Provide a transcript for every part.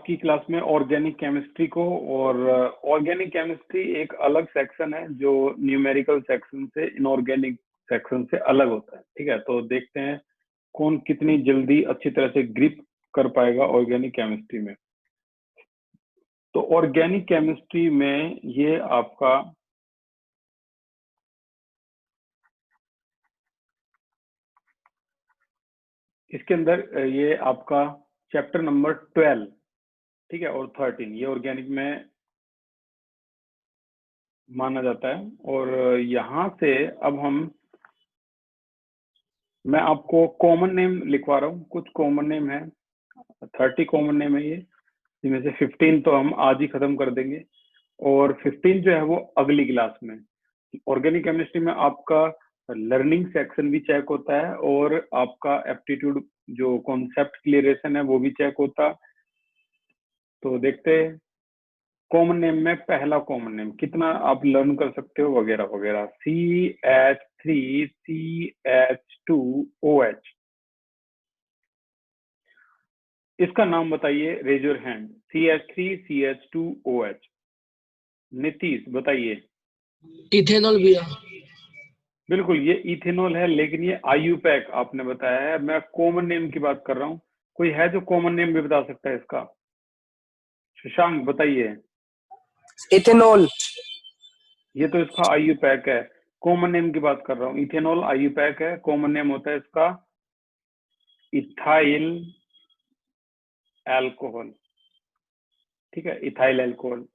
आपकी क्लास में organic chemistry को, और ऑर्गेनिक केमिस्ट्री एक अलग सेक्शन है जो न्यूमेरिकल सेक्शन से, इनऑर्गेनिक सेक्शन से अलग होता है। ठीक है, तो देखते हैं कौन कितनी जल्दी अच्छी तरह से ग्रिप कर पाएगा ऑर्गेनिक केमिस्ट्री में। तो ऑर्गेनिक केमिस्ट्री में ये आपका इसके अंदर ये आपका चैप्टर नंबर 12, ठीक है, और 13 ये ऑर्गेनिक में माना जाता है। और यहाँ से अब मैं आपको कॉमन नेम लिखवा रहा हूँ, कुछ कॉमन नेम है, 30 कॉमन नेम है ये, जिनमें से 15 तो हम आज ही खत्म कर देंगे और 15 जो है वो अगली क्लास में। ऑर्गेनिक केमिस्ट्री में आपका लर्निंग सेक्शन भी चेक होता है और आपका एप्टीट्यूड जो कॉन्सेप्ट क्लियरेशन है वो भी चेक होता। तो देखते हैं कॉमन नेम में पहला कॉमन नेम कितना आप लर्न कर सकते हो वगैरह वगैरह। CH3CH2OH, इसका नाम बताइए, raise your hand. CH3CH2OH, Nitish बताइए। इथेनॉल भी है। बिल्कुल ये इथेनॉल है, लेकिन ये आयुपैक आपने बताया है, मैं कॉमन नेम की बात कर रहा हूँ। कोई है जो कॉमन नेम भी बता सकता है इसका? शशांक बताइए। इथेनॉल। ये तो इसका आयुपैक है, कॉमन नेम की बात कर रहा हूँ। इथेनॉल आयुपैक है, कॉमन नेम होता है इसका इथाइल एल्कोहल। ठीक है, इथाइल एल्कोहल।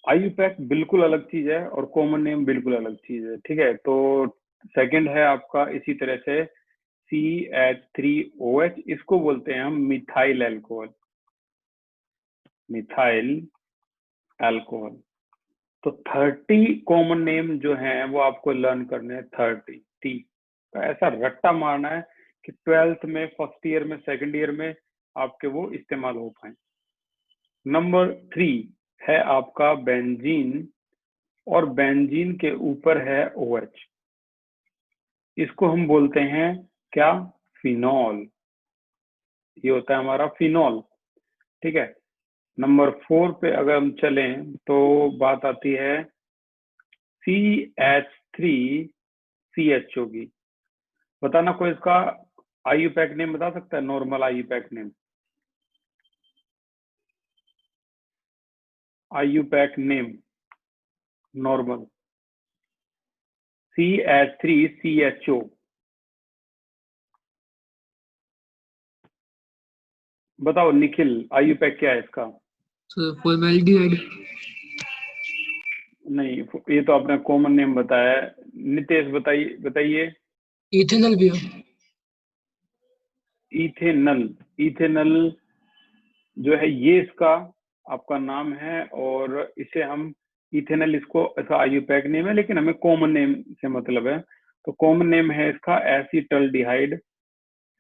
आयुपैक बिल्कुल अलग चीज है और कॉमन नेम बिल्कुल अलग चीज है। ठीक है, तो सेकंड है आपका इसी तरह से CH3OH, इसको बोलते हैं हम मिथाइल एल्कोहल, मिथाइल एल्कोहल। तो 30 कॉमन नेम जो हैं वो आपको लर्न करने हैं। 30 का ऐसा रट्टा मारना है कि 12th में, फर्स्ट ईयर में, सेकंड ईयर में आपके वो इस्तेमाल हो पाए। नंबर 3 है आपका बेंजीन, और बेंजीन के ऊपर है OH, इसको हम बोलते हैं क्या? फिनॉल। ये होता है हमारा फिनॉल। ठीक है, नंबर 4 पे अगर हम चलें तो बात आती है CH3CHO की। बताना कोई इसका आयुपैक नेम बता सकता है, normal IUPAC name? IUPAC name normal CH3CHO, बताओ निखिल, आयुपैक क्या है इसका? फॉर्मेल्डिहाइड। नहीं, ये तो आपने कॉमन नेम बताया है। नितेश बताइए। इथेनॉल भी है। इथेनल, इथेनल जो है ये इसका आपका नाम है, और इसे हम इथेनल, इसको ऐसा आयुपैक नेम है, लेकिन हमें कॉमन नेम से मतलब है। तो कॉमन नेम है इसका एसीटल्डिहाइड,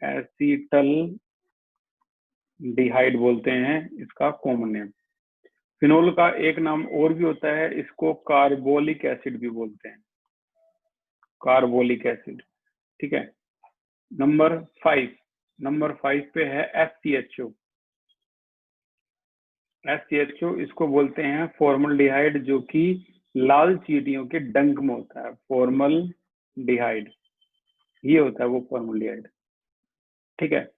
एसीटल्डिहाइड बोलते हैं इसका कॉमन नेम। फिनोल का एक नाम और भी होता है, इसको कार्बोलिक एसिड भी बोलते हैं, कार्बोलिक एसिड। ठीक है, नंबर 5 पे है FCHO। FCHO इसको बोलते हैं फॉर्मल्डिहाइड, जो कि लाल चींटियों के डंक में होता है। फॉर्मल्डिहाइड, ये होता है वो फॉर्मल्डिहाइड। ठीक है,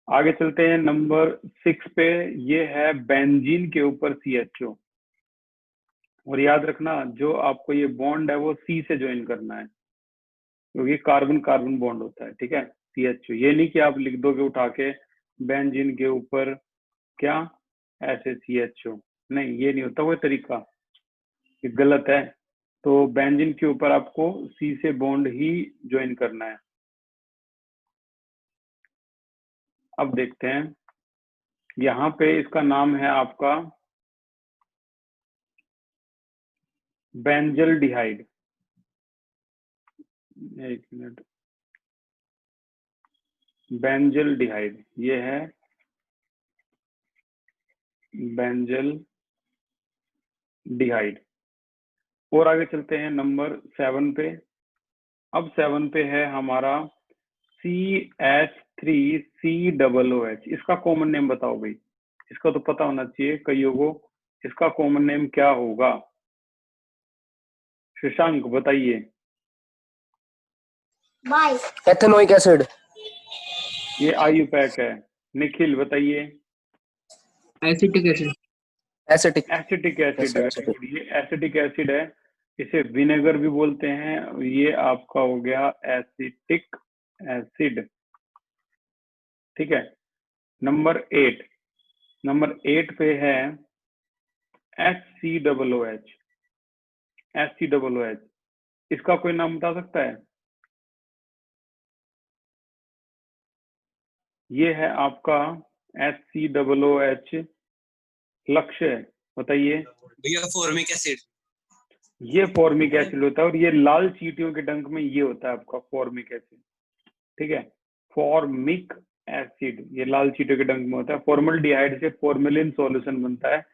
आगे चलते हैं नंबर 6 पे। ये है बेंजीन के ऊपर CHO, और याद रखना जो आपको ये बॉन्ड है वो C से ज्वाइन करना है, क्योंकि कार्बन कार्बन बॉन्ड होता है। ठीक है, CHO, ये नहीं कि आप लिख दोगे उठा के बेंजीन के ऊपर क्या ऐसे CHO, नहीं, ये नहीं होता वो तरीका, ये गलत है। तो बेंजीन के ऊपर आपको C से बॉन्ड ही ज्वाइन करना है। अब देखते हैं, यहाँ पे इसका नाम है आपका बेंजल्डिहाइड। एक मिनट, बेंजल्डिहाइड, ये है बेंजल्डिहाइड। और आगे चलते हैं नंबर 7 पे। अब 7 पे है हमारा CH3COOH, इसका कॉमन नेम बताओ भाई, इसका तो पता होना चाहिए कईयों को। इसका कॉमन नेम क्या होगा? शशांक बताइए। Ethanoic acid. ये आयुपैक है। निखिल बताइए। Acetic acid. Acetic. Acetic acid, very good. ये एसिटिक एसिड है, इसे विनेगर भी बोलते हैं। ये आपका हो गया एसिटिक एसिड। ठीक है। नंबर 8 पे है HCOOH। HCOOH, इसका कोई नाम बता सकता है? ये है आपका HCOOH। लक्ष्य बताइए। भैया फॉर्मिक एसिड। ये फॉर्मिक एसिड होता है, और ये लाल चींटियों के डंक में ये होता है आपका फॉर्मिक एसिड। ठीक है, फॉर्मिक एसिड ये लाल चींटियों के डंक में होता है। फॉर्मल्डिहाइड से फॉर्मेलिन सॉल्यूशन बनता है,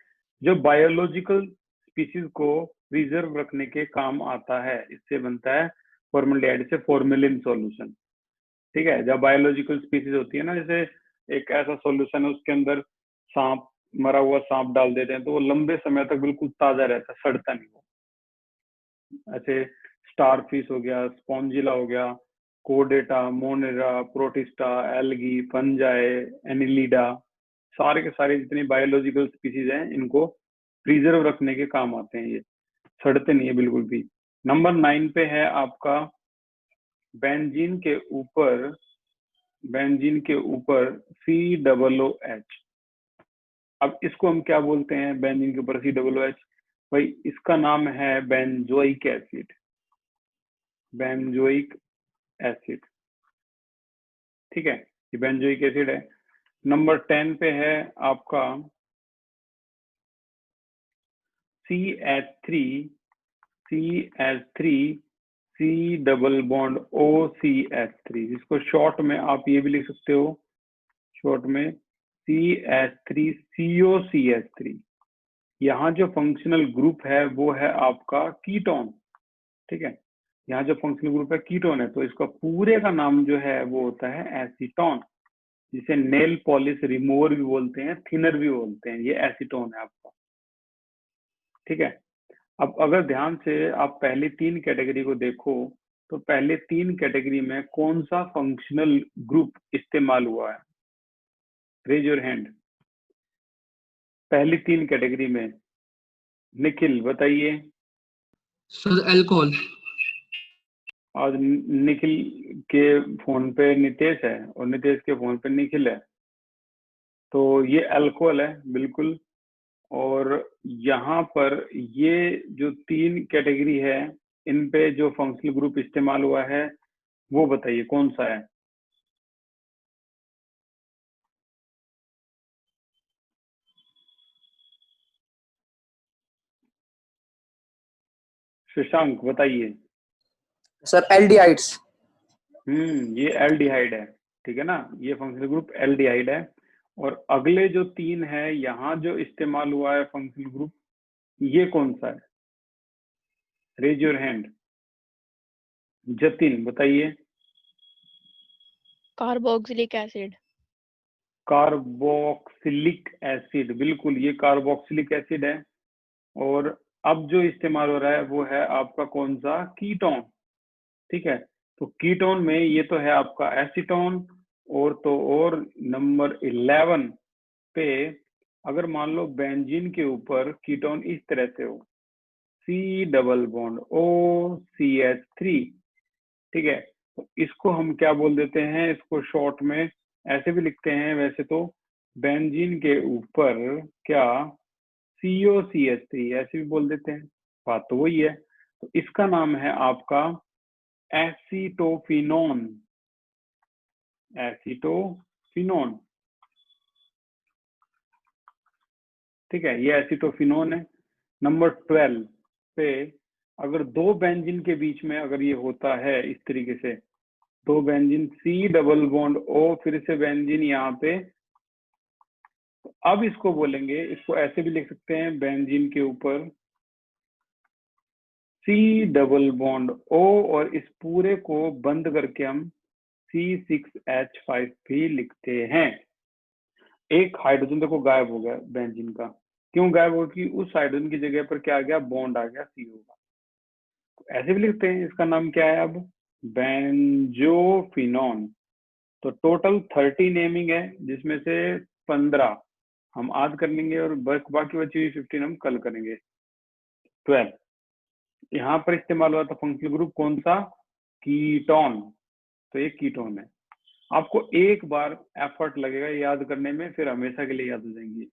जो बायोलॉजिकल स्पीसीज को प्रिजर्व रखने के काम आता है। इससे बनता है फॉर्मल्डिहाइड से फॉर्मेलिन सॉल्यूशन। ठीक है, जब बायोलॉजिकल स्पीसीज होती है ना, जैसे एक ऐसा सॉल्यूशन है उसके अंदर सांप, मरा हुआ सांप डाल देते हैं, तो वो लंबे समय तक बिल्कुल ताजा रहता है, सड़ता नहीं वो। ऐसे स्टारफिश हो गया, स्पॉन्जिला हो गया, कोडेटा, monera, protista, algae, fungi, annelida, सारे के सारे जितनी बायोलॉजिकल स्पीसीज हैं, इनको प्रिजर्व रखने के काम आते हैं। ये सड़ते नहीं है बिल्कुल भी। नंबर 9 पे है आपका बेंजीन के ऊपर COOH। अब इसको हम क्या बोलते हैं? बेंजीन के ऊपर COOH, भाई इसका नाम है बेंजोइक एसिड। बेंजोइक एसिड, ठीक है, ये बेंजोइक एसिड है। नंबर 10 पे है आपका CH3 C double bond OCH3, जिसको शॉर्ट में आप ये भी लिख सकते हो, शॉर्ट में CH3COCH3। यहाँ जो फंक्शनल ग्रुप है वो है आपका कीटोन। ठीक है, यहाँ जो फंक्शनल ग्रुप है कीटोन है, तो इसका पूरे का नाम जो है वो होता है एसीटोन, जिसे नेल पॉलिश रिमूवर भी बोलते हैं, थिनर भी बोलते हैं। ये एसीटोन है आपका। ठीक है, अब अगर ध्यान से आप पहली 3 कैटेगरी को देखो, तो पहले 3 कैटेगरी में कौन सा फंक्शनल ग्रुप इस्तेमाल हुआ है? Raise your hand. पहली 3 कैटेगरी में निखिल बताइए। Sir alcohol. आज निखिल के फोन पे नितेश है और नितेश के फोन पे निखिल है, तो ये अल्कोहल है बिल्कुल। और यहाँ पर ये जो 3 कैटेगरी है, इन पे जो फंक्शनल ग्रुप इस्तेमाल हुआ है वो बताइए कौन सा है? शशांक बताइए। Sir aldehydes. ये एल्डिहाइड है, ठीक है ना, ये फंक्शनल ग्रुप एल्डिहाइड है। और अगले जो 3 है, यहाँ जो इस्तेमाल हुआ है फंक्शनल ग्रुप, ये कौन सा है? Raise your hand. जतिन बताइए। Carboxylic acid. कार्बोक्सिलिक एसिड, बिल्कुल ये कार्बोक्सिलिक एसिड है। और अब जो इस्तेमाल हो रहा है वो है आपका कौन सा? कीटोन। ठीक है, तो कीटोन में ये तो है आपका एसीटोन। और नंबर 11 पे अगर मान लो बेंजीन के ऊपर कीटोन इस तरह से हो, C डबल बॉन्ड OCH3, ठीक है, तो इसको हम क्या बोल देते हैं? इसको शॉर्ट में ऐसे भी लिखते हैं वैसे तो, बेंजीन के ऊपर क्या COCH3 ऐसे भी बोल देते हैं, बात तो वही है। तो इसका नाम है आपका एसीटोफिनोन। एसीटोफिनोन, ठीक है, ये एसीटोफिनोन है। नंबर 12 पे अगर 2 बेंजीन के बीच में अगर ये होता है इस तरीके से, 2 benzene C double bond O, फिर से बेंजीन यहाँ पे, तो अब इसको बोलेंगे, इसको ऐसे भी लिख सकते हैं, बेंजीन के ऊपर C डबल बॉन्ड O, और इस पूरे को बंद करके हम C6H5 भी लिखते हैं। एक हाइड्रोजन देखो गायब हो गया बेंजीन का। क्यों गायब हो? कि उस हाइड्रोजन की जगह पर क्या आ गया? बॉन्ड आ गया CO का। तो ऐसे भी लिखते हैं। इसका नाम क्या है अब? बेंजोफिनॉन। तो टोटल 30 नेमिंग है, जिसमें से 15 हम आज कर लेंगे और बाकी बची हुई 15 हम कल करेंगे। 12 यहाँ पर इस्तेमाल हुआ था फंक्शनल ग्रुप कौन सा? कीटोन। तो ये कीटोन है। आपको एक बार एफर्ट लगेगा याद करने में, फिर हमेशा के लिए याद हो जाएंगी।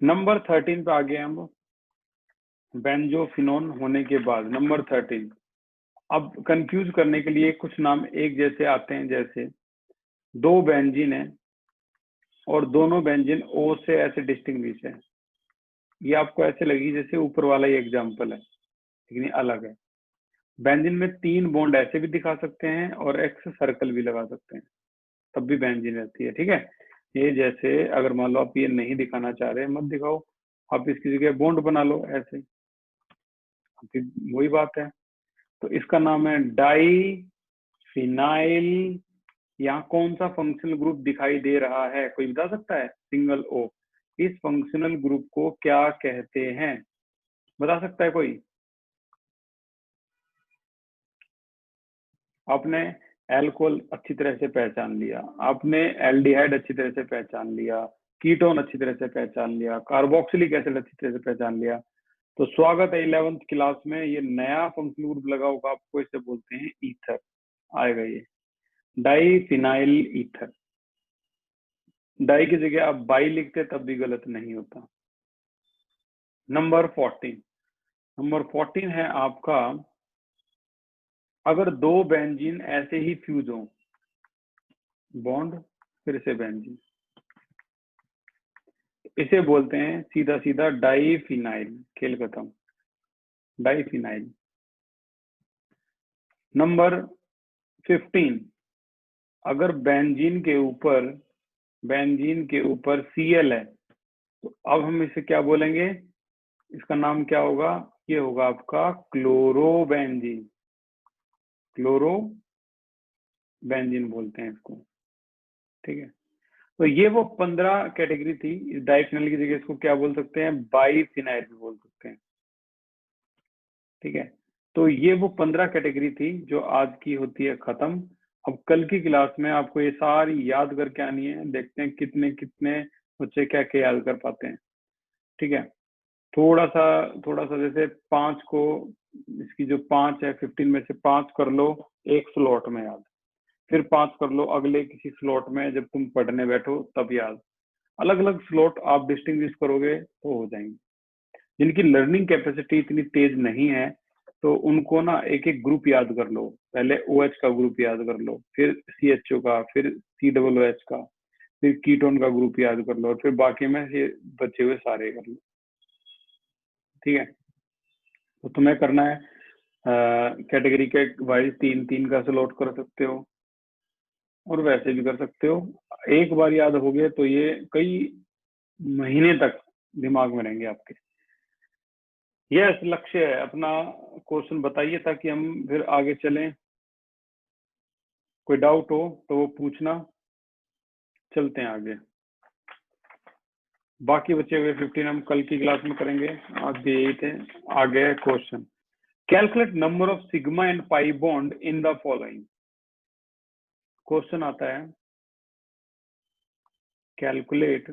नंबर 13 पे आ गए हम। बेंजोफिनोन होने के बाद नंबर 13। अब कंफ्यूज करने के लिए कुछ नाम एक जैसे आते हैं, जैसे 2 बेंजीन है और दोनों बेंजीन O से ऐसे डिस्टिंग्विश है। ये आपको ऐसे लगी जैसे ऊपर वाला ही एग्जाम्पल है, लेकिन ये अलग है। बेंजीन में 3 बॉन्ड ऐसे भी दिखा सकते हैं और X सर्कल भी लगा सकते हैं, तब भी बेंजीन रहती है। ठीक है, ये जैसे अगर मान लो आप ये नहीं दिखाना चाह रहे, मत दिखाओ, आप इसकी जगह बॉन्ड बना लो ऐसे, वही बात है। तो इसका नाम है डाई फिनाइल। यहाँ कौन सा फंक्शनल ग्रुप दिखाई दे रहा है? कोई बता सकता है? Single O। इस फंक्शनल ग्रुप को क्या कहते हैं? बता सकता है कोई? आपने एल्कोहल अच्छी तरह से पहचान लिया, आपने एल्डिहाइड अच्छी तरह से पहचान लिया, कीटोन अच्छी तरह से पहचान लिया, कार्बोक्सिलिक एसिड अच्छी तरह से पहचान लिया। तो स्वागत है 11th क्लास में। ये नया फंक्शनल ग्रुप लगा होगा आपको, इसे बोलते हैं ईथर। आएगा ये डाई फिनाइल ईथर। डाई की जगह आप बाई लिखते तब भी गलत नहीं होता। नंबर 14। नंबर 14 है आपका, अगर 2 बेंजीन ऐसे ही फ्यूज हो, बॉन्ड फिर से बेंजीन, इसे बोलते हैं सीधा सीधा डाईफिनाइल। खेल खत्म, डाईफिनाइल। नंबर 15, अगर बेंजीन के ऊपर Cl है, तो अब हम इसे क्या बोलेंगे? इसका नाम क्या होगा? ये होगा आपका क्लोरोबेंजीन। क्लोरोबेंजीन बोलते हैं इसको। ठीक है, तो ये वो 15 कैटेगरी थी। इस डाइफिनाइल की जगह इसको क्या बोल सकते हैं? बाईफिनाइल भी बोल सकते हैं। ठीक है, तो ये वो 15 कैटेगरी थी जो आज की होती है खत्म। अब कल की क्लास में आपको ये सारी याद करके आनी है। देखते हैं कितने कितने बच्चे क्या क्या याद कर पाते हैं। ठीक है, थोड़ा सा जैसे 5 को, इसकी जो 5 है 15 में से 5 कर लो एक स्लॉट में याद, फिर 5 कर लो अगले किसी स्लॉट में, जब तुम पढ़ने बैठो तब याद। अलग अलग स्लॉट आप डिस्टिंग्विश करोगे तो हो जाएंगे। जिनकी लर्निंग कैपेसिटी इतनी तेज नहीं है, तो उनको ना एक एक ग्रुप याद कर लो। पहले OH का ग्रुप याद कर लो, फिर CHO का, फिर COOH का, फिर कीटोन का ग्रुप याद कर लो, और फिर बाकी में ये बचे हुए सारे कर लो। ठीक है, तो तुम्हें करना है कैटेगरी के वाइज 3-3 का स्लॉट कर सकते हो, और वैसे भी कर सकते हो। एक बार याद हो गए तो ये कई महीने तक दिमाग में रहेंगे आपके। यस, लक्ष्य है अपना। क्वेश्चन बताइए ताकि हम फिर आगे चलें। कोई डाउट हो तो वो पूछना, चलते हैं आगे। बाकी बचे हुए 15 हम कल की क्लास में करेंगे। आज भी यही थे। आगे question, calculate number of sigma and pi bond in the following. Question आता है, कैलकुलेट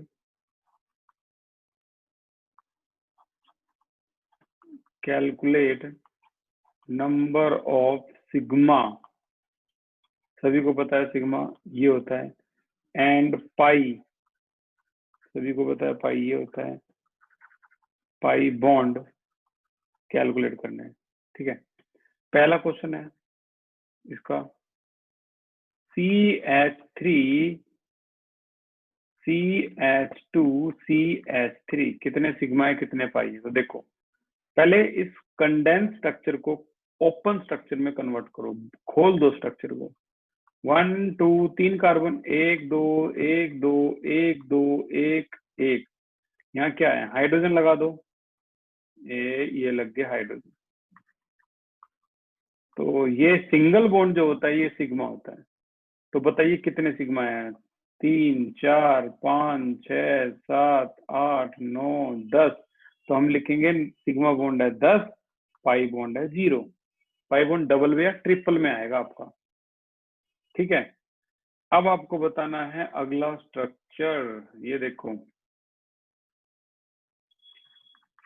नंबर ऑफ सिग्मा, सभी को पता है सिग्मा ये होता है, एंड पाई, सभी को पता है पाई ये होता है, पाई बॉन्ड कैलकुलेट करना है। ठीक है, पहला क्वेश्चन है इसका, CH2CH3 कितने सिग्मा है कितने पाई है? तो देखो, पहले इस कंडेंस स्ट्रक्चर को ओपन स्ट्रक्चर में कन्वर्ट करो, खोल दो स्ट्रक्चर को। 1 2 3 कार्बन, 1 2 1 2 1 2 1 1। यहाँ क्या है? हाइड्रोजन लगा दो, ये लग गया हाइड्रोजन। तो ये सिंगल बॉन्ड जो होता है ये सिग्मा होता है। तो बताइए कितने सिग्मा है? 3 4 5 6 7 8 9 10, तो हम लिखेंगे सिग्मा बॉन्ड है 10, पाई बॉन्ड है 0। पाई बॉन्ड डबल में या ट्रिपल में आएगा आपका। ठीक है, अब आपको बताना है अगला स्ट्रक्चर। ये देखो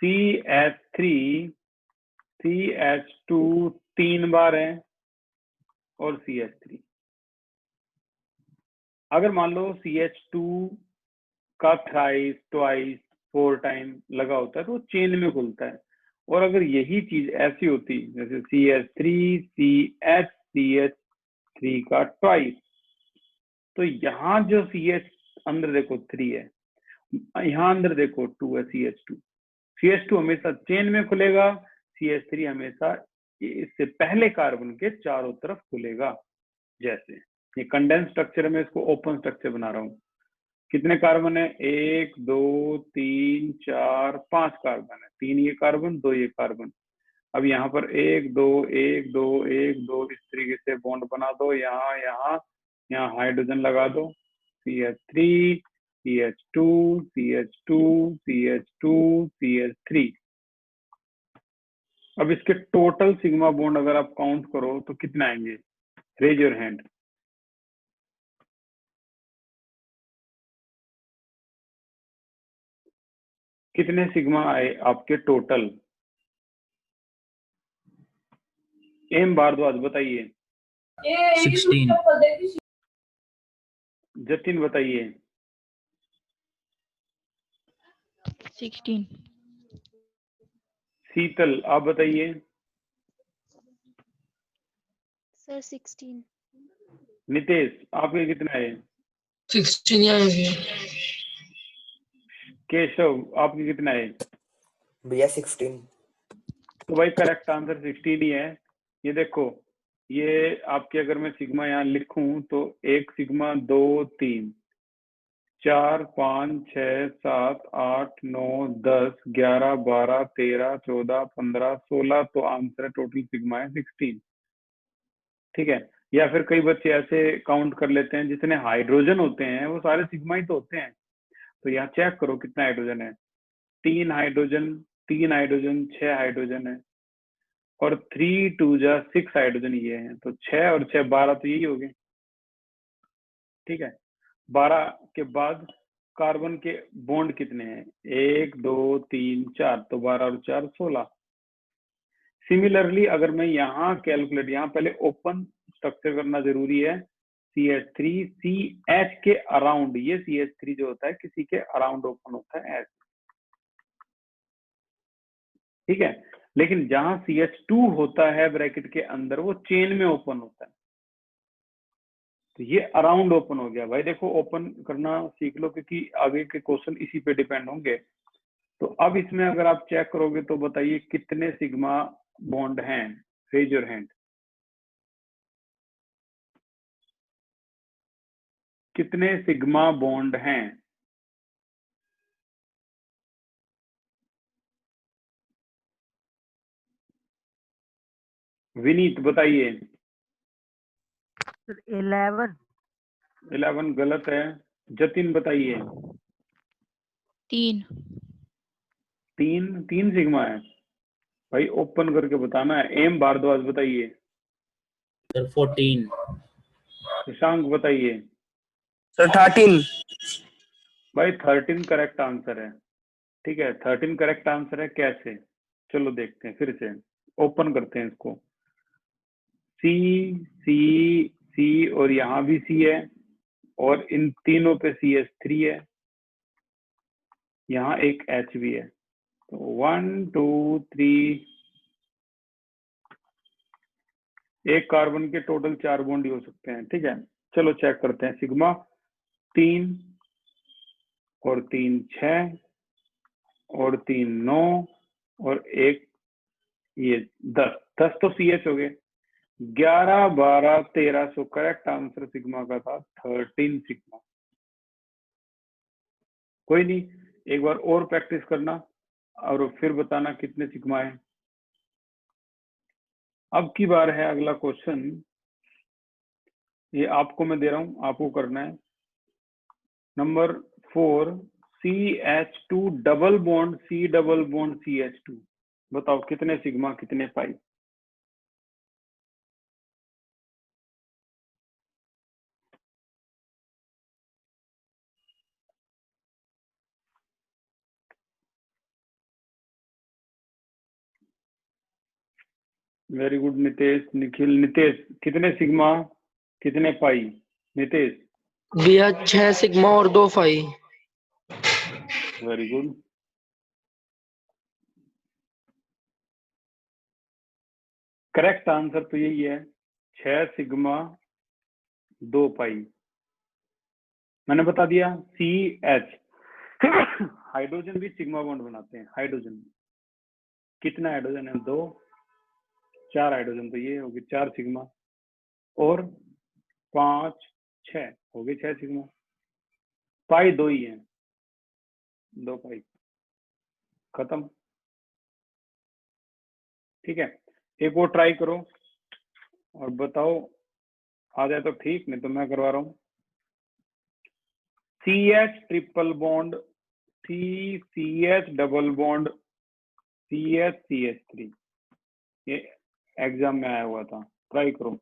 CH3 CH2 3 बार है और CH3। अगर मान लो CH2 का थ्राइस, ट्वाइस, 4 टाइम लगा होता है तो वो चेन में खुलता है। और अगर यही चीज ऐसी होती जैसे CH3 CH CH3 का ट्वाइस, तो यहाँ जो CH अंदर देखो 3 है, यहाँ अंदर देखो 2 है, CH2 हमेशा चेन में खुलेगा, CH3 हमेशा इससे पहले कार्बन के चारों तरफ खुलेगा। जैसे ये कंडेंस स्ट्रक्चर है, मैं इसको ओपन स्ट्रक्चर बना रहा हूँ। कितने कार्बन है? 1 2 3 4 5 कार्बन है, 3 ये कार्बन, 2 ये कार्बन। अब यहाँ पर 1 2 1 2 1 2 इस तरीके से बॉन्ड बना दो। यहाँ यहाँ यहाँ हाइड्रोजन लगा दो, CH3 CH2 CH2 CH2 CH3। अब इसके टोटल सिग्मा बॉन्ड अगर आप काउंट करो तो कितने आएंगे? Raise your hand. कितने सिग्मा आए आपके टोटल? एम भारद्वाज बताइए। 16। जतिन बताइए। 16। शीतल आप बताइए। सर 16। नितेश आपके कितने आए? 16 आएंगे। केशव आपके कितने आए? भैया 16। तो भाई करेक्ट आंसर 16 ही है। ये देखो, ये आपके अगर मैं सिग्मा यहाँ लिखूं तो 1 सिग्मा 2 3 4 5 6 7 8 9 10 11 12 13 14 15 16, तो आंसर है टोटल सिग्मा है 16। ठीक है, या फिर कई बच्चे ऐसे काउंट कर लेते हैं जितने हाइड्रोजन होते हैं वो सारे सिग्मा ही तो होते हैं। तो यहाँ चेक करो कितना हाइड्रोजन है। 3 हाइड्रोजन 3 हाइड्रोजन 6 हाइड्रोजन है, और 3 2 जा 6 हाइड्रोजन ये है, तो 6 और 6 12, तो यही हो गए। ठीक है, 12 के बाद कार्बन के बॉन्ड कितने हैं? 1 2 3 4, तो 12 और 4 16। सिमिलरली अगर मैं यहाँ कैलकुलेट, यहाँ पहले ओपन स्ट्रक्चर करना जरूरी है। CH3 CH के अराउंड, ये CH3 जो होता है किसी के अराउंड ओपन होता है ऐसे। ठीक है, लेकिन जहां CH2 होता है ब्रैकेट के अंदर, वो चेन में ओपन होता है, तो ये अराउंड ओपन हो गया। भाई देखो ओपन करना सीख लो, क्योंकि आगे के क्वेश्चन इसी पे डिपेंड होंगे। तो अब इसमें अगर आप चेक करोगे तो बताइए कितने सिग्मा बॉन्ड हैं? Raise your hand. कितने सिग्मा बॉन्ड हैं? विनीत बताइए। 11। 11 गलत है। जतिन बताइए। 3। 3 सिग्मा है भाई, ओपन करके बताना है। एम भारद्वाज बताइए। सर 14। शशांक बताइए। सर 13। भाई 13 करेक्ट आंसर है। ठीक है, 13 करेक्ट आंसर है। कैसे? चलो देखते हैं, फिर से ओपन करते हैं इसको। सी सी सी और यहाँ भी सी है, और इन तीनों पे CH3 है, यहाँ एक H भी है। तो 1 2 3, एक कार्बन के टोटल 4 बॉन्ड हो सकते हैं। ठीक है, चलो चेक करते हैं। सिग्मा 3 और 3 6 और 3 9 और एक ये 10 तो CH हो गए। 11 12 13, सो करेक्ट आंसर सिग्मा का था 13 सिग्मा। कोई नहीं, एक बार और प्रैक्टिस करना और फिर बताना कितने सिग्मा है। अब की बार है अगला क्वेश्चन, ये आपको मैं दे रहा हूं, आपको करना है। Number 4 CH2 double bond CH2, बताओ कितने सिग्मा कितने pi? Very good Nitesh, Nikhil, Nitesh कितने सिग्मा कितने पाई? नितेश भैया 6 सिग्मा और 2 phi. Very good. Correct answer तो यही है, 6 सिग्मा 2 पाई। मैंने बता दिया। CH हाइड्रोजन भी सिग्मा बॉन्ड बनाते हैं। हाइड्रोजन कितना हाइड्रोजन है? 2, 4 हाइड्रोजन, तो ये होगी 4 सिग्मा और 5 6 हो गए 6 सिग्मा। पाई 2 ही है, 2 पाई, खत्म। ठीक है, एक और ट्राई करो और बताओ, आ जाए तो ठीक, नहीं तो मैं करवा रहा हूँ। CH triple bond CH double bond CH3, ये एग्जाम में आया हुआ था, ट्राई करो।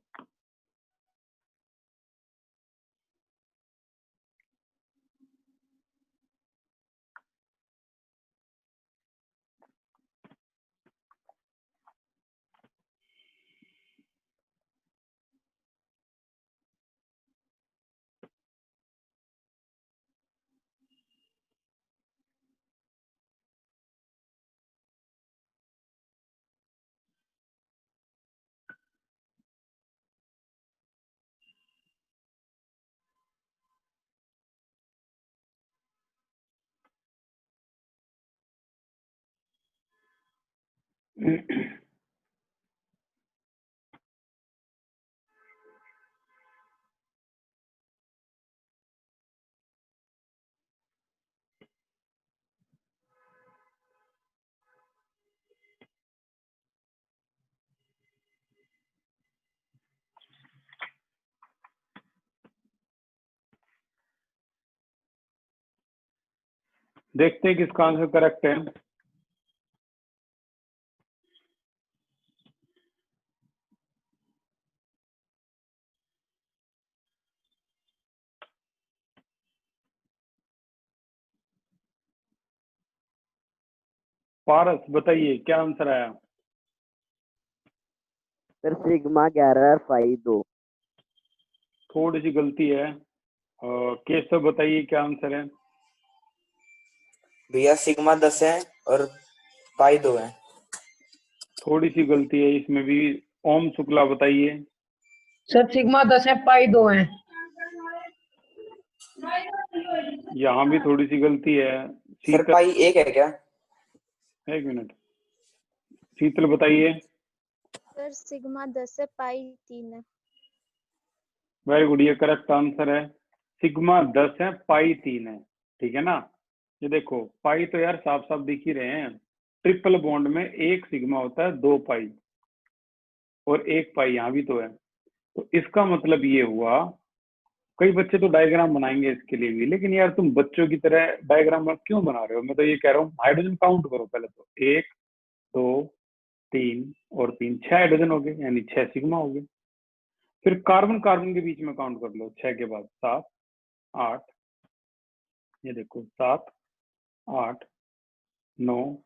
देखते हैं किसका आंसर करेक्ट है। पारस बताइए क्या आंसर आया? सर सिग्मा 11 और फाई 2। थोड़ी सी गलती है। केशव बताइए क्या आंसर है? भैया सिग्मा 10 है और पाई 2 है। थोड़ी सी गलती है इसमें भी। ओम शुक्ला बताइए। सर सिग्मा 10 है, पाई 2 है। यहाँ भी थोड़ी सी गलती है। सर शीतल, पाई 1 है क्या? 1 मिनट, शीतल बताइए। सर सिग्मा 10 है, पाई 3 है। वेरी गुड, ये करेक्ट आंसर है। सिग्मा 10 है, पाई 3 है। ठीक है ना? ये देखो, पाई तो यार साफ साफ दिख ही रहे हैं। ट्रिपल बॉन्ड में 1 सिग्मा होता है, 2 पाई, और 1 पाई यहाँ भी तो है। तो इसका मतलब ये हुआ, कई बच्चे तो डायग्राम बनाएंगे इसके लिए भी, लेकिन यार तुम बच्चों की तरह डायग्राम क्यों बना रहे हो? मैं तो ये कह रहा हूँ हाइड्रोजन काउंट करो पहले तो। 1 2 3 और 3, 6 हाइड्रोजन हो गए, यानी 6 सिग्मा हो गए। फिर कार्बन कार्बन के बीच में काउंट कर लो, 6 के बाद 7 8, ये देखो 7 8 9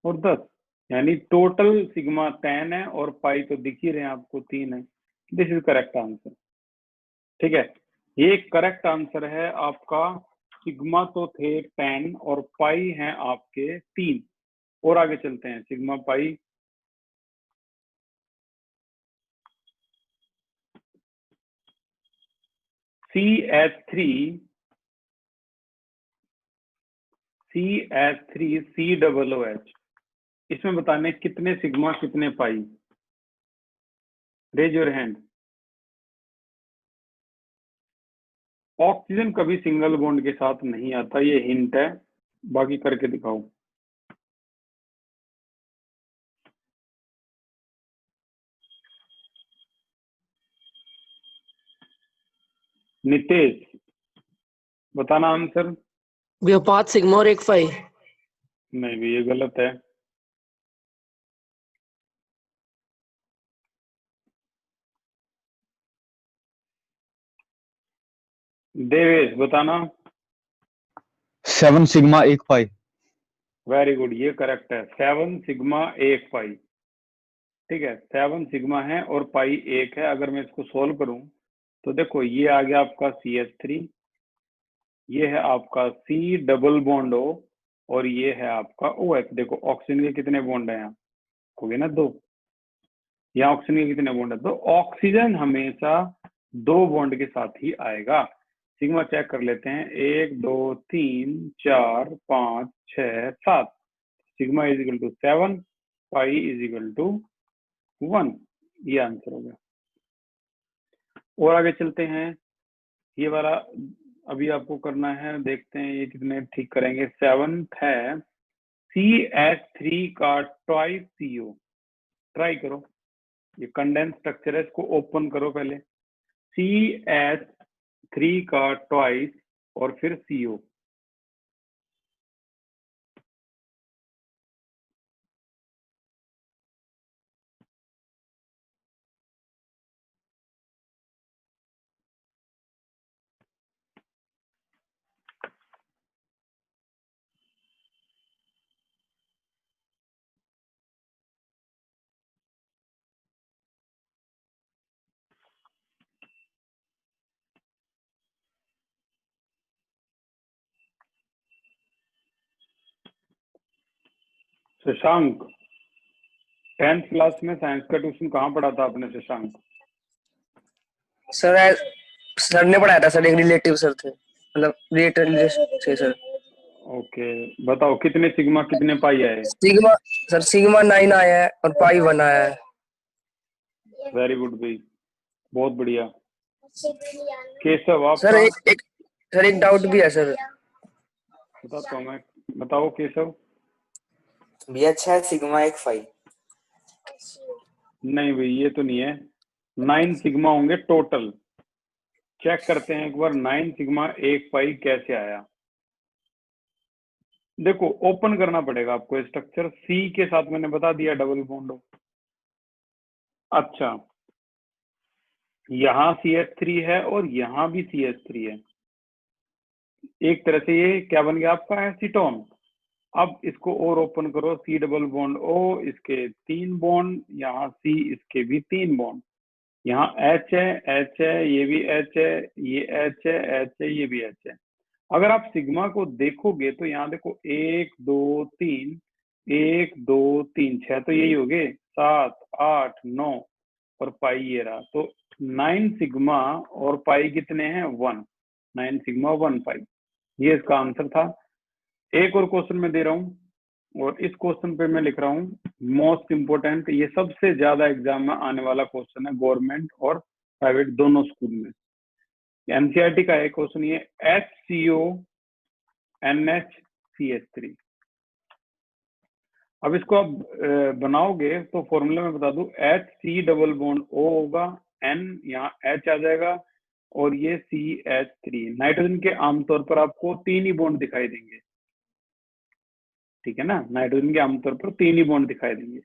और 10, यानी टोटल सिग्मा 10 है, और पाई तो दिख ही रहे हैं आपको, 3 है। This is correct answer. ठीक है, ये करेक्ट आंसर है आपका। सिग्मा तो थे 10 और पाई हैं आपके 3। और आगे चलते हैं, सिग्मा पाई CH3 COOH, इसमें बताने कितने सिग्मा कितने pi? Raise your hand. Oxygen कभी सिंगल बॉन्ड के साथ नहीं आता, ये हिंट है, बाकी करके दिखाओ। नितेश बताना आंसर। भैया 5 सिग्मा और 1 फाई। नहीं भी, ये गलत है। देवेश बताना। 7 सिग्मा 1 पाई। वेरी गुड, ये करेक्ट है। 7 सिग्मा 1 पाई। ठीक है, 7 सिग्मा है और पाई 1 है। अगर मैं इसको सोल्व करूं तो देखो, ये आ गया आपका CH3, ये है आपका C डबल बॉन्ड O, और ये है आपका OH। देखो ऑक्सीजन के कितने बॉन्ड है यहाँ, हो गए ना 2। यहाँ ऑक्सीजन के कितने बॉन्ड है, तो ऑक्सीजन हमेशा 2 बॉन्ड के साथ ही आएगा। सिग्मा चेक कर लेते हैं, 1 2 3 4 5 6 7। Sigma is equal to 7, pi is equal to 1। ये आंसर हो गया। और आगे चलते हैं, ये वाला अभी आपको करना है, देखते हैं ये कितने ठीक करेंगे। 7th है CH3 का ट्वाइस CO। ट्राई करो, ये कंडेंस स्ट्रक्चर है, इसको ओपन करो पहले। CH3 का ट्वाइस और फिर CO। शशांक, 10th क्लास में साइंस का ट्यूशन कहाँ पढ़ा था आपने शशांक? सर ने पढ़ाया था सर, एक रिलेटिव सर थे, मतलब रिलेटिव थे सर। ओके, बताओ कितने सिग्मा कितने पाई आए? सिग्मा सर, सिग्मा 9 आया है और पाई 1 आया है। वेरी गुड भाई, बहुत बढ़िया। केशव आप सर एक डाउट भी है सर। बताता हूँ मैं, बताओ केशव। भैया 6 सिग्मा 1 पाई। नहीं भाई, ये तो नहीं है। 9 सिग्मा होंगे टोटल। चेक करते हैं एक बार, 9 सिग्मा 1 पाई कैसे आया। देखो ओपन करना पड़ेगा आपको स्ट्रक्चर। C के साथ मैंने बता दिया डबल बॉन्ड हो। अच्छा, यहाँ CH3 है और यहाँ भी CH3 है। एक तरह से ये क्या बन गया आपका, एसीटोन। अब इसको और ओपन करो, C डबल बॉन्ड O, इसके 3 बॉन्ड, यहाँ C, इसके भी 3 बॉन्ड, यहाँ H है, ये भी H है, ये H है, ये भी H है। अगर आप सिग्मा को देखोगे तो यहाँ देखो 1 2 3, 1 2 3 6 तो यही हो गए, 7 8 9 और पाई ये रहा। तो 9 सिग्मा और पाई कितने हैं, 1। 9 सिग्मा 1 पाई, ये इसका आंसर था। एक और क्वेश्चन मैं दे रहा हूँ और इस क्वेश्चन पे मैं लिख रहा हूँ मोस्ट इंपोर्टेंट, ये सबसे ज्यादा एग्जाम में आने वाला क्वेश्चन है, गवर्नमेंट और प्राइवेट दोनों स्कूल में। NCERT का एक क्वेश्चन, ये HCO NHCH3। अब इसको आप बनाओगे तो फॉर्मूला में बता दूं, HC डबल बॉन्ड O होगा, N यहाँ H आ जाएगा और ये CH3। नाइट्रोजन के आमतौर पर आपको 3 ही बॉन्ड दिखाई देंगे, ठीक है ना। नाइट्रोजन के आमतौर पर 3 ही बॉन्ड दिखाई देंगे।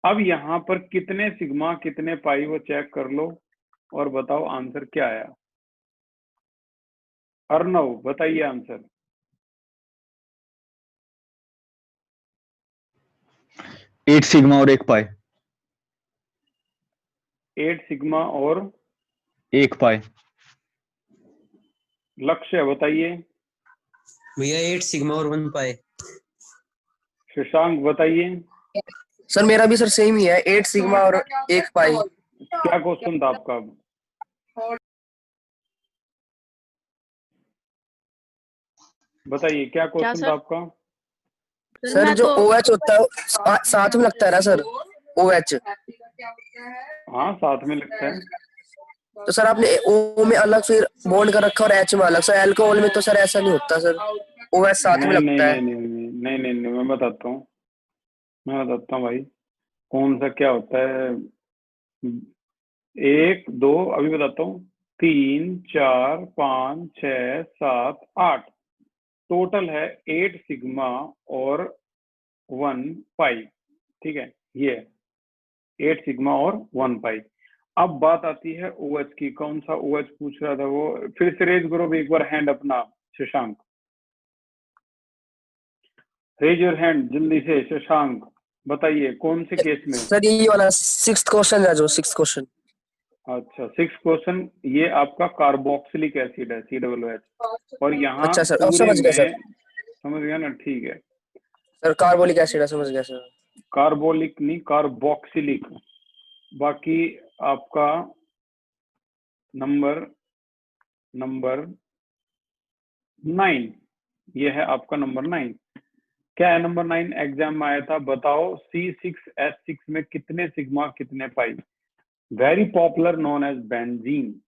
अब यहाँ पर कितने सिग्मा कितने पाई वो चेक कर लो और बताओ आंसर क्या आया। अर्णव बताइए आंसर। 8 सिग्मा और 1 पाई। 8 सिग्मा और 1 पाई। लक्ष्य बताइए। भैया 8 सिग्मा और 1 पाई। शशांक बताइए। सर मेरा भी सर सेम ही है, 8 सिग्मा और 1 पाई। क्या क्वेश्चन था आपका? बताइए क्या क्वेश्चन था आपका? सर जो OH होता है साथ में लगता है ना सर, OH। हाँ साथ में लगता है। तो सर आपने O में अलग फिर बॉन्ड कर रखा और H में अलग। सर अल्कोहल में तो सर ऐसा नहीं होता सर, OH साथ में लगता है। नहीं, मैं बताता हूँ भाई, कौन सा क्या होता है। 1 2 अभी बताता हूँ। 3 4 5 6 7 8 टोटल है 8 सिग्मा और 1 पाई। ठीक है, ये 8 सिग्मा और 1 पाई। अब बात आती है OH की। कौन सा OH पूछ रहा था वो? फिर से रेज करो एक बार हैंड अपना, शशांक रेज योर हैंड जल्दी से। शशांक बताइए कौन से केस में? सर ये वाला 6th क्वेश्चन है जो 6th क्वेश्चन। अच्छा 6 क्वेश्चन, ये आपका कार्बोक्सिलिक एसिड है COOH, और यहाँ अच्छा सर, अब पूरे समझ गया सर। में समझ गया ना? ठीक है, सर कार्बोलिक एसिड है, समझ गया सर। कार्बोलिक नहीं, कार्बोक्सिलिक। बाकी आपका नंबर 9, ये है आपका नंबर 9। क्या है नंबर 9? एग्जाम में आया था, बताओ C6H6 में कितने सिग्मा कितने pi? Very popular, known as benzene.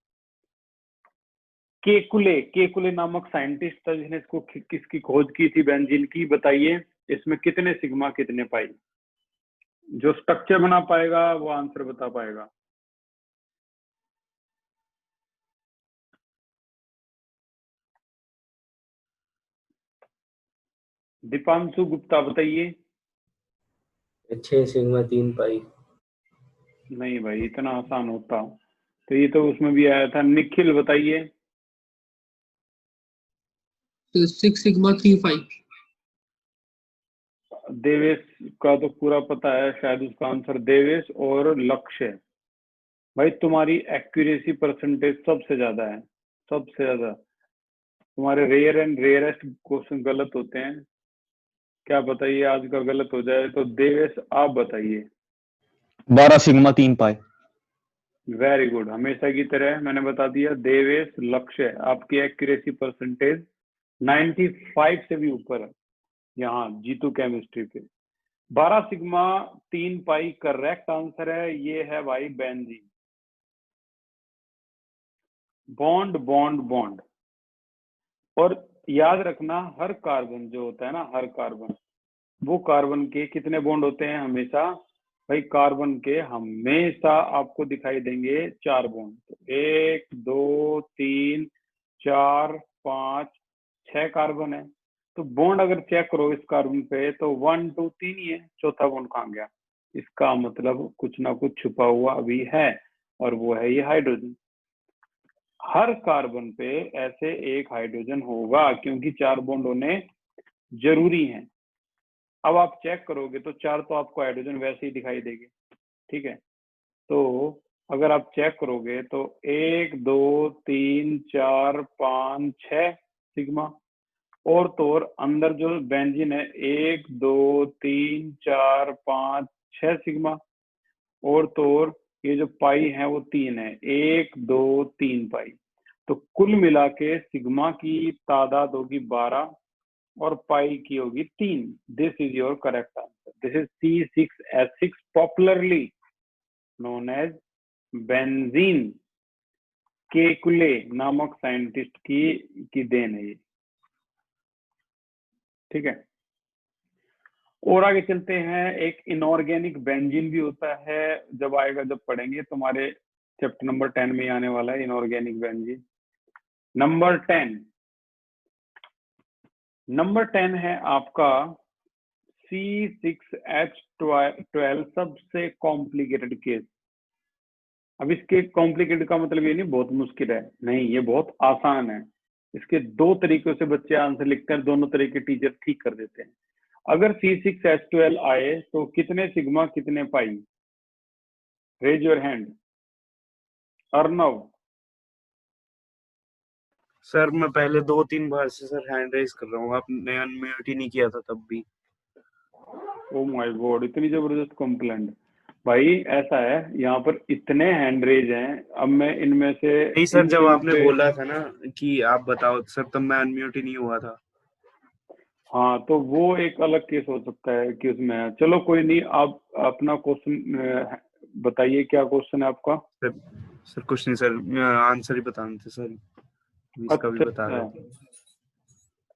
Kekule नामक साइंटिस्ट था जिसने इसको किसकी खोज की थी, बेंजीन की। बताइए इसमें कितने सिग्मा कितने पाई? जो स्ट्रक्चर बना पाएगा वो आंसर बता पाएगा। दीपांशु गुप्ता बताइए। 6 सिग्मा 3 पाई। नहीं भाई, इतना आसान होता तो ये तो उसमें भी आया था। निखिल बताइए। 6 sigma 3 5। देवेश का तो पूरा पता है शायद उसका आंसर। देवेश और लक्ष्य, भाई तुम्हारी एक्यूरेसी परसेंटेज सबसे ज्यादा है, सबसे ज्यादा। तुम्हारे रेयर एंड रेयरेस्ट क्वेश्चन गलत होते हैं। क्या बताइए, आज का गलत हो जाए तो? देवेश आप बताइए। 12 सिग्मा 3 पाई। वेरी गुड, हमेशा की तरह मैंने बता दिया। देवेश, लक्ष्य, आपकी एक्यूरेसी परसेंटेज 95 से भी ऊपर है यहाँ जीतू केमिस्ट्री पे। 12 सिग्मा 3 पाई करेक्ट आंसर है। ये है भाई बेंजीन। Bond bond bond. और याद रखना, हर कार्बन जो होता है ना, हर कार्बन, वो कार्बन के कितने बॉन्ड होते हैं हमेशा? भाई कार्बन के हमेशा आपको दिखाई देंगे 4 बॉन्ड। तो 1 2 3 4 5 6 कार्बन है। तो बॉन्ड अगर चेक करो इस कार्बन पे तो 1 2 3 ही है, चौथा बॉन्ड कहाँ गया? इसका मतलब कुछ ना कुछ छुपा हुआ अभी है, और वो है ये हाइड्रोजन। हर कार्बन पे ऐसे एक हाइड्रोजन होगा, क्योंकि 4 बॉन्ड होने जरूरी हैं। अब आप चेक करोगे तो 4 तो आपको हाइड्रोजन वैसे ही दिखाई देंगे। ठीक है, तो अगर आप चेक करोगे तो 1 2 3 4 5 6 सिग्मा, और तो और अंदर जो बेंजीन है 1 2 3 4 5 6 सिग्मा, और तो और ये जो पाई है वो 3 है, 1 2 3 पाई। तो कुल मिला के सिग्मा की तादाद होगी 12 और पाई की होगी 3। This is your correct answer. This is C6H6, popularly known as benzene. Kekule नामक साइंटिस्ट की देन है ये। ठीक है, और आगे चलते हैं। एक इनऑर्गेनिक बेंजीन भी होता है, जब आएगा, जब पढ़ेंगे तुम्हारे चैप्टर नंबर 10 में आने वाला है इनऑर्गेनिक बेंजीन। नंबर 10 है आपका C6H12, सबसे कॉम्प्लिकेटेड केस। अब इसके कॉम्प्लिकेटेड का मतलब ये नहीं बहुत मुश्किल है, नहीं, ये बहुत आसान है। इसके 2 तरीकों से बच्चे आंसर लिखते हैं, दोनों तरीके टीचर ठीक कर देते हैं। अगर C6H12 आए तो कितने सिग्मा कितने pi? Raise your hand. Arnav. Sir मैं पहले 2-3 बार से सर हैंड रेज कर रहा हूँ, आपने अनम्यूट ही नहीं किया था तब भी। ओ माय गॉड, इतनी जबरदस्त कंप्लेंट। भाई ऐसा है, यहाँ पर इतने हैंड रेज हैं, अब मैं इनमें से नहीं सर, जब आपने बोला था ना कि आप बताओ सर, तब मैं अनम्यूट ही नहीं हुआ था। हाँ, तो वो एक अलग केस हो सकता है कि उसमें है। चलो कोई नहीं, आप अपना क्वेश्चन बताइए, क्या क्वेश्चन है आपका? सर कुछ नहीं सर, आंसर ही बताना था सर, इसका भी बता रहे थे।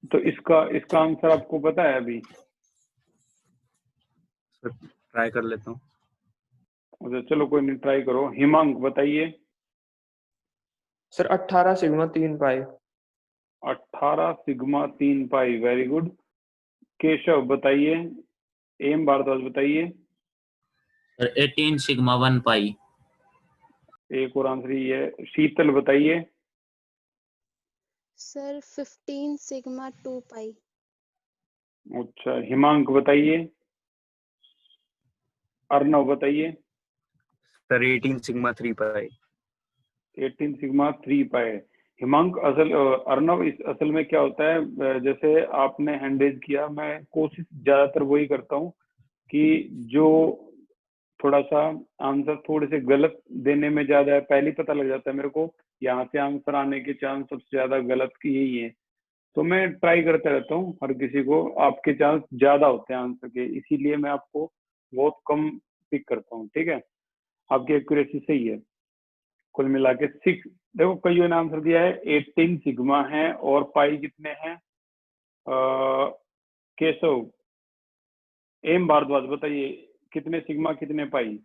तो इसका आंसर आपको पता है अभी? सर ट्राई कर लेता हूँ। अच्छा चलो कोई नहीं, ट्राई करो। हिमांक बताइए। सर 18 सिग्मा 3 पाई। 18 सिग्मा 3 पाई, वेरी गुड। केशव बताइए, एम भारद्वाज बताइए। सर 18 सिग्मा 1 पाई। एक और आंसर ही है। शीतल बताइए। सर 15 सिग्मा 2 पाई। अच्छा, हिमांक बताइए। अर्णव बताइए। सर 18 सिग्मा 3 पाई। 18 सिग्मा 3 पाई। हिमांक अर्णव इस असल में क्या होता है, जैसे आपने हैंडरेज किया, मैं कोशिश ज्यादातर वही करता हूँ कि जो थोड़ा सा आंसर थोड़े से गलत देने में ज्यादा है, पहले ही पता लग जाता है मेरे को यहाँ से आंसर आने के चांस सबसे ज्यादा गलत की यही है, तो मैं ट्राई करता रहता हूँ हर किसी को। आपके चांस ज्यादा होते हैं आंसर के, इसीलिए मैं आपको बहुत कम पिक करता हूँ, ठीक है। आपकी एक्यूरेसी सही है। कुल मिला के 6, देखो कईयों ने आंसर दिया है 18 सिग्मा है और पाई कितने हैं। केशव, एम भारद्वाज बताइए, कितने सिग्मा कितने पाई।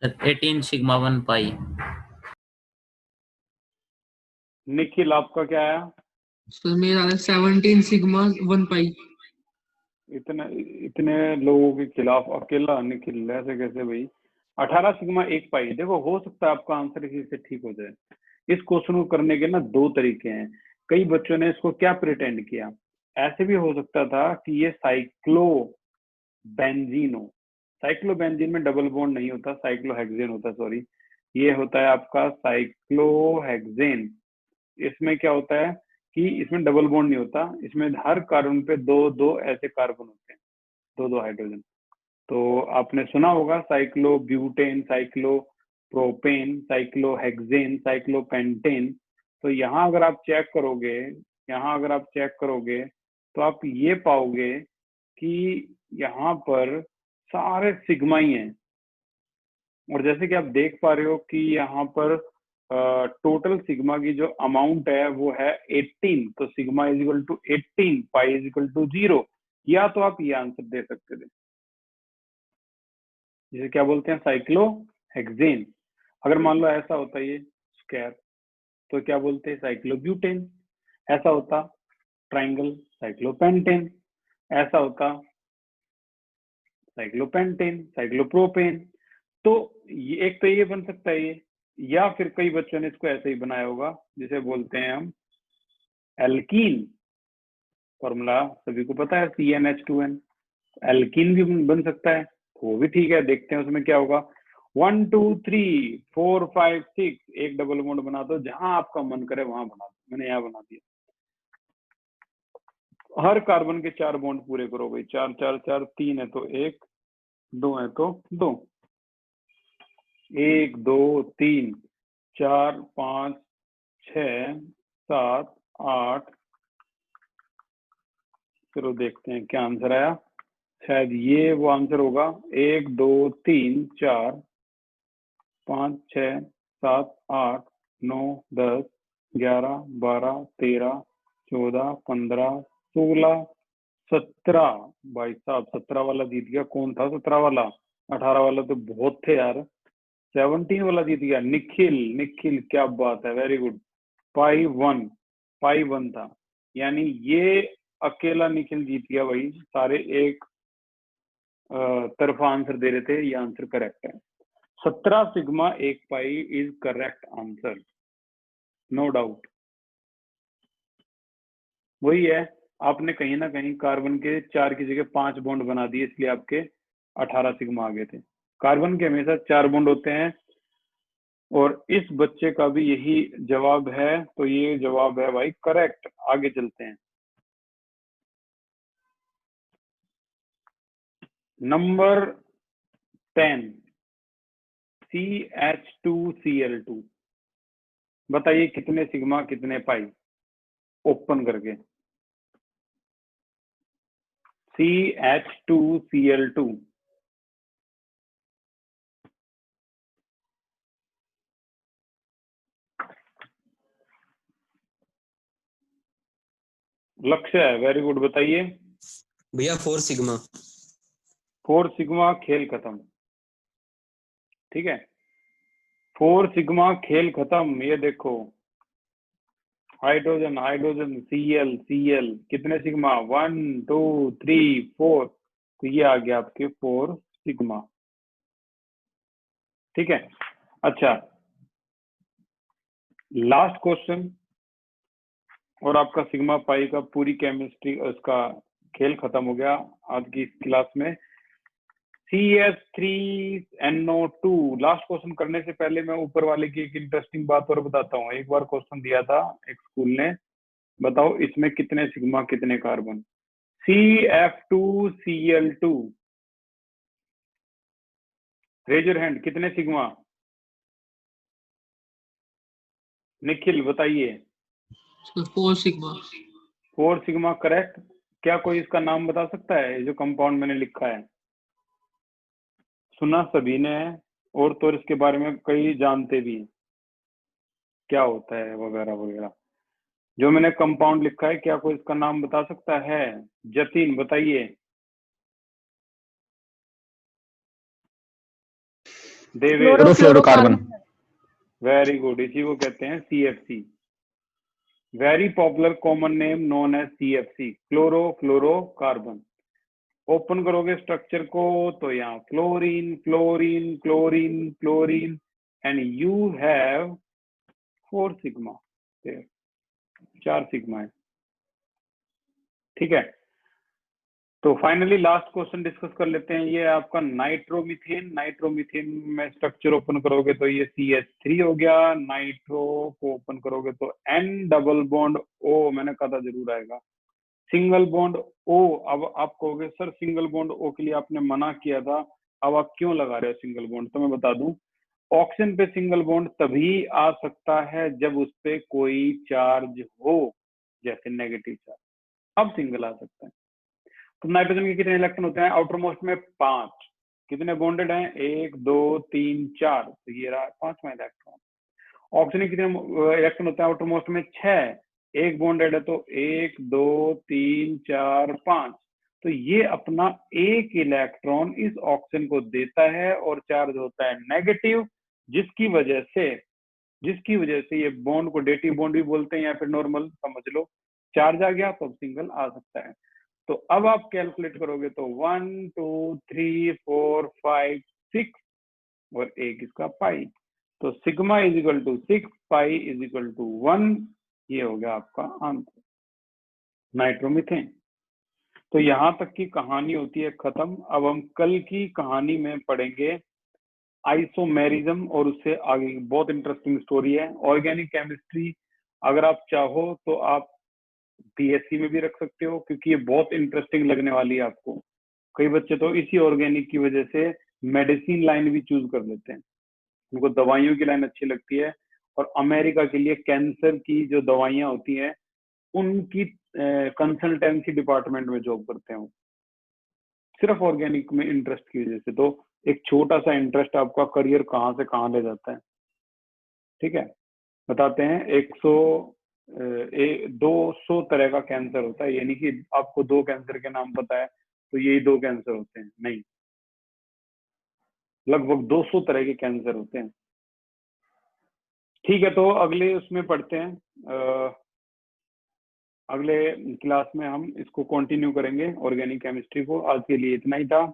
सर 18 सिग्मा 1 पाई। निखिल आपका क्या आया। सर मेरा 17 सिग्मा 1 पाई। इतने लोगों के खिलाफ अकेला निखिल, ऐसे कैसे भाई। 18 सिग्मा 1 पाई। देखो हो सकता है आपका आंसर इसी से ठीक हो जाए। इस क्वेश्चन को करने के ना दो तरीके हैं। कई बच्चों ने इसको क्या प्रिटेंड किया, ऐसे भी हो सकता था कि ये साइक्लोबेंजीन हो। साइक्लोबेंजीन में डबल बॉन्ड नहीं होता, साइक्लोहेक्सेन होता है, सॉरी। ये होता है आपका साइक्लोहेक्सेन। इसमें क्या होता है कि इसमें डबल बॉन्ड नहीं होता, इसमें हर कार्बन पे दो दो ऐसे कार्बन होते हैं, दो दो हाइड्रोजन। तो आपने सुना होगा साइक्लोब्यूटेन, साइक्लोप्रोपेन, साइक्लोहेक्सेन, साइक्लोपेंटेन। तो यहाँ अगर आप चेक करोगे तो आप ये पाओगे कि यहाँ पर सारे सिग्मा ही हैं। और जैसे कि आप देख पा रहे हो कि यहाँ पर टोटल सिग्मा की जो अमाउंट है वो है 18, तो sigma is equal to 18, pi is equal to 0। या तो आप ये आंसर दे सकते थे, जिसे क्या बोलते हैं साइक्लोहेक्सेन। अगर मान लो ऐसा होता ये स्क्वायर, तो क्या बोलते हैं साइक्लोब्यूटेन। ऐसा होता ट्राइंगल, साइक्लोपेंटेन। ऐसा होता साइक्लोपेंटेन, साइक्लोप्रोपेन। तो ये एक तो ये बन सकता है ये, या फिर कई बच्चों ने इसको ऐसे ही बनाया होगा, जिसे बोलते हैं हम एल्कीन। फॉर्मूला सभी को पता है CnH2n। एल्कीन भी बन सकता है, वो भी ठीक है। देखते हैं उसमें क्या होगा। 1 2 3 4 5 6, एक डबल बॉन्ड बना दो, जहां आपका मन करे वहां बना दो। मैंने यहाँ बना दिया। हर कार्बन के 4 बॉन्ड पूरे करो भाई। 4 4 4, 3 है तो 1, 2 है तो 2, 1 2 3 4 5 6 7 8। चलो देखते हैं क्या आंसर आया। शायद ये वो आंसर होगा। 1 2 3 4 5 6 7 8 9 10 11 12 13 14 15 16 17। भाई साहब 17 वाला जीत गया। कौन था 17 वाला? 18 वाला तो बहुत थे यार। 17 वाला जीत गया निखिल। निखिल क्या बात है, वेरी गुड। पाई 1 था, यानी ये अकेला निखिल जीत गया भाई। सारे एक तरफा आंसर दे रहे थे, ये आंसर करेक्ट है। 17 sigma 1 pi is correct answer, no doubt. वही है, आपने कहीं ना कहीं कार्बन के 4 की जगह 5 बॉन्ड बना दिए, इसलिए आपके 18 सिग्मा आ गए थे। कार्बन के हमेशा 4 बॉन्ड होते हैं, और इस बच्चे का भी यही जवाब है, तो ये जवाब है भाई करेक्ट। आगे चलते हैं। Number 10, CH2Cl2। बताइए कितने सिग्मा कितने पाई, ओपन करके। CH2Cl2। लक्ष्य है, वेरी गुड, बताइए। भैया 4 सिग्मा। 4 सिग्मा, खेल खत्म। ठीक है, 4 सिग्मा खेल खत्म। ये देखो हाइड्रोजन हाइड्रोजन Cl Cl कितने सिग्मा 1 2 3 4, तो ये आ गया आपके 4 सिग्मा। ठीक है, अच्छा लास्ट क्वेश्चन और आपका सिग्मा पाई का पूरी केमिस्ट्री उसका खेल खत्म हो गया आज की इस क्लास में। CH3NO2 लास्ट क्वेश्चन करने से पहले मैं ऊपर वाले की एक इंटरेस्टिंग बात और बताता हूँ। एक बार क्वेश्चन दिया था एक स्कूल ने, बताओ इसमें कितने सिग्मा कितने carbon. CF2Cl2 raise your hand, कितने सिग्मा? निखिल बताइए। 4 सिग्मा। 4 sigma correct. क्या कोई इसका नाम बता सकता है जो कंपाउंड मैंने लिखा है? सुना सभी ने है और तो इसके बारे में कई जानते भी हैं क्या होता है वगैरह वगैरह। जो मैंने कंपाउंड लिखा है क्या कोई इसका नाम बता सकता है? जतिन बताइए। देवेश। क्लोरोफ्लोरोकार्बन। वेरी गुड, इसी को कहते हैं CFC। Very popular common name known as CFC, chlorofluorocarbon. Open करोगे स्ट्रक्चर को तो यहाँ fluorine fluorine chlorine chlorine and you have 4 sigma, 4 sigma है। ठीक है, तो फाइनली लास्ट क्वेश्चन डिस्कस कर लेते हैं। ये आपका नाइट्रोमीथेन। नाइट्रोमीथेन में स्ट्रक्चर ओपन करोगे तो ये CH3 हो गया। नाइट्रो को ओपन करोगे तो N डबल बॉन्ड O, मैंने कहा था जरूर आएगा। सिंगल बॉन्ड O, अब आप कहोगे सर सिंगल बॉन्ड O के लिए आपने मना किया था, अब आप क्यों लगा रहे हो सिंगल बॉन्ड? तो मैं बता दूं, ऑक्सीजन पे सिंगल बॉन्ड तभी आ सकता है जब उस पे कोई चार्ज हो, जैसे नेगेटिव चार्ज, अब सिंगल आ सकता है। तो नाइट्रोजन के कितने इलेक्ट्रॉन होते हैं? आउटर मोस्ट में 5। कितने बॉन्डेड हैं? 1 2 3 4, तो ये रहा 5वां इलेक्ट्रॉन। ऑक्सीजन के कितने इलेक्ट्रॉन होते हैं? आउटर मोस्ट में 6। 1 बॉन्डेड है तो 1 2 3 4 5, तो ये अपना एक इलेक्ट्रॉन इस ऑक्सीजन को देता है और चार्ज होता है नेगेटिव, जिसकी वजह से ये बॉन्ड को डेटिव बॉन्ड भी बोलते हैं या फिर नॉर्मल समझ लो। चार्ज आ गया तो अब सिंगल आ सकता है। तो अब आप कैलकुलेट करोगे तो 1 2 3 4 5 6 और एक इसका पाई, तो sigma is equal to 6, pi is equal to 1। ये हो गया आपका आंसर, नाइट्रोमीथेन। तो यहां तक की कहानी होती है खत्म। अब हम कल की कहानी में पढ़ेंगे आइसोमेरिज्म और उससे आगे बहुत इंटरेस्टिंग स्टोरी है। ऑर्गेनिक केमिस्ट्री अगर आप चाहो तो आप BSc में भी रख सकते हो, क्योंकि ये बहुत इंटरेस्टिंग लगने वाली है आपको। कई बच्चे तो इसी ऑर्गेनिक की वजह से मेडिसिन लाइन भी चूज कर लेते हैं, उनको दवाइयों की लाइन अच्छी लगती है, और अमेरिका के लिए कैंसर की जो दवाइयां होती हैं उनकी कंसल्टेंसी डिपार्टमेंट में जॉब करते हैं, सिर्फ ऑर्गेनिक में इंटरेस्ट की वजह से। तो एक छोटा सा इंटरेस्ट आपका करियर कहाँ से कहाँ ले जाता है। ठीक है, बताते हैं 200 तरह का कैंसर होता है, यानी कि आपको 2 कैंसर के नाम पता है तो यही 2 कैंसर होते हैं, नहीं, लगभग 200 तरह के कैंसर होते हैं। ठीक है, तो अगले उसमें पढ़ते हैं, अगले क्लास में हम इसको कंटिन्यू करेंगे ऑर्गेनिक केमिस्ट्री को। आज के लिए इतना ही था।